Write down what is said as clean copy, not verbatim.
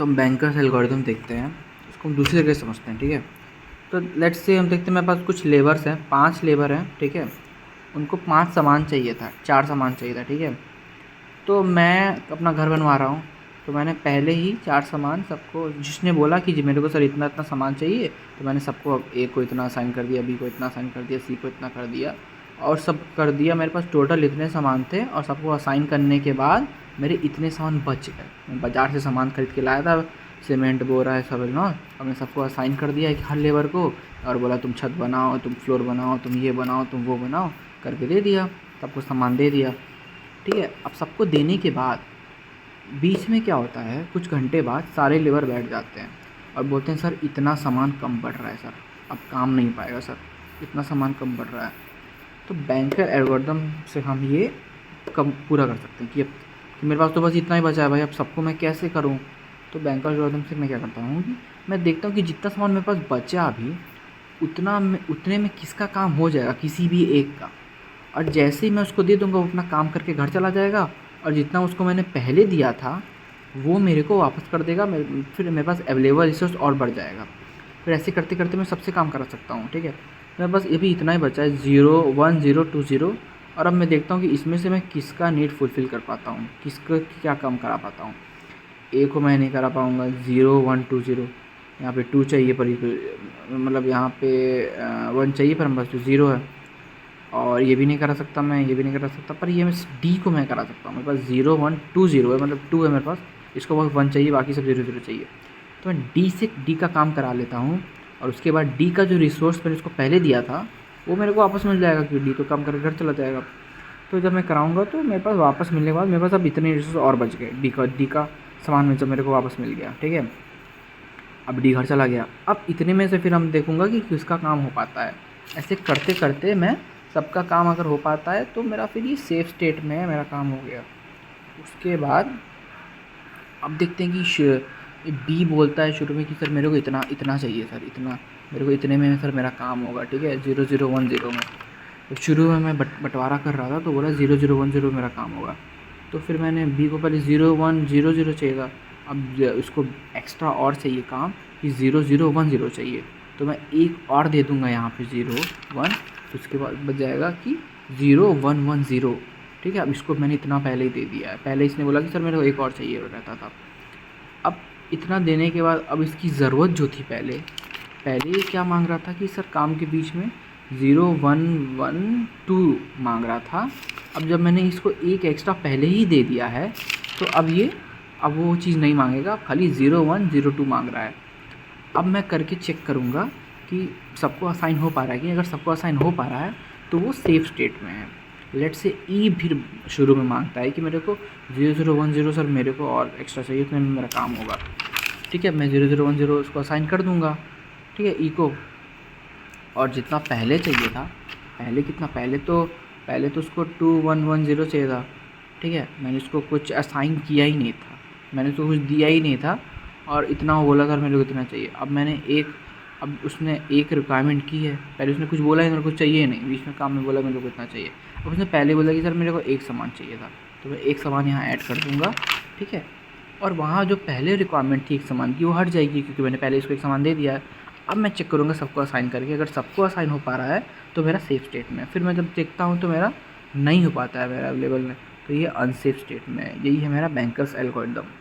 तो हम bankers algorithm देखते हैं, इसको हम दूसरी जगह समझते हैं, ठीक है। तो लेट्स से हम देखते हैं मेरे पास कुछ लेबर्स हैं, 5 लेबर हैं, ठीक है। उनको 5 सामान चाहिए था, 4 सामान चाहिए था, ठीक है। तो मैं अपना घर बनवा रहा हूँ, तो मैंने पहले ही 4 सामान सबको, जिसने बोला कि जी मेरे को सर इतना इतना सामान चाहिए, तो मैंने सबको ए को इतना असाइन कर दिया, बी को इतना असाइन कर दिया, सी को इतना कर दिया और सब कर दिया। मेरे पास टोटल इतने सामान थे और सबको असाइन करने के बाद मेरे इतने सामान बच गए। मैं बाज़ार से सामान खरीद के लाया था, सीमेंट बोरा है सब ना, हमने सबको असाइन कर दिया हर लेबर को और बोला तुम छत बनाओ, तुम फ्लोर बनाओ, तुम ये बनाओ, तुम वो बनाओ, करके दे दिया, सबको सामान दे दिया, ठीक है। अब सबको देने के बाद बीच में क्या होता है, कुछ घंटे बाद सारे लेबर बैठ जाते हैं और बोलते हैं सर इतना सामान कम पड़ रहा है सर, अब काम नहीं पाएगा सर, इतना सामान कम पड़ रहा है। तो बैंकर एल्गोरिथम से हम ये कम पूरा कर सकते हैं कि मेरे पास तो बस इतना ही बचा है भाई, अब सबको मैं कैसे करूँ। तो बैंकर एल्गोरिथम से मैं क्या करता हूँ कि मैं देखता हूँ कि जितना सामान मेरे पास बचा अभी उतने में किसका काम हो जाएगा, किसी भी एक का, और जैसे ही मैं उसको दे दूँगा वो अपना काम करके घर चला जाएगा और जितना उसको मैंने पहले दिया था वो मेरे को वापस कर देगा। फिर मेरे पास अवेलेबल रिसोर्स और बढ़ जाएगा। फिर ऐसे करते करते मैं सबसे काम करा सकता हूँ, ठीक है। मेरे पास अभी इतना ही बचा है, 0 1 0 2 0। और अब मैं देखता हूँ कि इसमें से मैं किसका नीड फुलफ़िल कर पाता हूँ, किसका क्या काम करा पाता हूँ। ए को मैं नहीं करा पाऊँगा, 0 1 2 0। यहाँ पे 2 चाहिए पर मतलब यहाँ पे 1 चाहिए पर मेरे पास तो 0 है। और ये भी नहीं करा सकता मैं, ये भी नहीं करा सकता, पर ये मैं डी को मैं करा सकता हूँ। मेरे पास 0 1 2 0 है, मतलब 2 है मेरे पास, इसको बस 1 चाहिए, बाकी सब 0 0 चाहिए। तो मैं डी से डी का काम करा लेता हूँ और उसके बाद डी का जो रिसोर्स मैंने उसको पहले दिया था वो मेरे को वापस मिल जाएगा, क्योंकि डी तो काम करके घर चला जाएगा। तो जब मैं कराऊँगा तो मेरे पास वापस मिलने के बाद मेरे पास अब इतने रिसोर्स और बच गए, डी का सामान में जब मेरे को वापस मिल गया, ठीक है। अब डी घर चला गया, अब इतने में से फिर हम देखूँगा कि किसका काम हो पाता है। ऐसे करते करते मैं सबका काम अगर हो पाता है तो मेरा फिर ये सेफ स्टेट में है, मेरा काम हो गया। उसके बाद अब देखते हैं कि बी बोलता है शुरू में कि सर मेरे को इतना इतना चाहिए सर, इतना मेरे को इतने में सर मेरा काम होगा, ठीक है, 0 0 1 0 में। तो शुरू में मैं बंटवारा कर रहा था तो बोला 0 0 1 0 मेरा काम होगा। तो फिर मैंने बी को पहले 0 1 0 0 चाहिए था, अब उसको एक्स्ट्रा और चाहिए काम कि 0 0 1 0 चाहिए, तो मैं एक और दे दूँगा यहाँ पे 0 1। तो उसके बाद बच जाएगा कि 0 1 1 0, ठीक है। अब इसको मैंने इतना पहले ही दे दिया है, पहले इसने बोला कि सर मेरे को एक और चाहिए रहता था। अब इतना देने के बाद अब इसकी ज़रूरत जो थी पहले ये क्या मांग रहा था कि सर काम के बीच में 0 1 1 2 मांग रहा था। अब जब मैंने इसको एक एक्स्ट्रा पहले ही दे दिया है तो अब वो चीज़ नहीं मांगेगा, खाली 0 1 0 2 मांग रहा है। अब मैं करके चेक करूँगा कि सबको असाइन हो पा रहा है कि अगर सबको असाइन हो पा रहा है तो वो सेफ स्टेट में है। लेट से ई फिर शुरू में मांगता है कि मेरे को 0 0 1 0 सर मेरे को और एक्स्ट्रा चाहिए, उतने में मेरा काम होगा, ठीक है। मैं 0 0 1 0 उसको असाइन कर दूँगा, ठीक है, ई को। और जितना पहले चाहिए था, पहले तो उसको 2 1 1 0 चाहिए था, ठीक है। मैंने उसको कुछ असाइन किया ही नहीं था, मैंने उसको कुछ दिया ही नहीं था और इतना वो बोला सर मेरे को इतना चाहिए। अब उसने एक रिक्वायरमेंट की है, पहले उसने कुछ बोला ही मेरे को चाहिए नहीं, बीच में काम में बोला मेरे को इतना चाहिए। अब उसने पहले बोला कि सर मेरे को एक सामान चाहिए था, तो मैं एक सामान यहाँ ऐड कर दूँगा, ठीक है। और वहाँ जो पहले रिक्वायरमेंट थी एक सामान की वो हट जाएगी, क्योंकि मैंने पहले इसको एक सामान दे दिया है। अब मैं चेक करूँगा सबको असाइन करके, अगर सबको असाइन हो पा रहा है तो मेरा सेफ स्टेट में। फिर मैं जब देखता हूँ तो मेरा नहीं हो पाता है मेरा अवेलेबल में, तो ये अनसेफ स्टेट में है। यही है मेरा बैंकर्स एल्गोरिथम।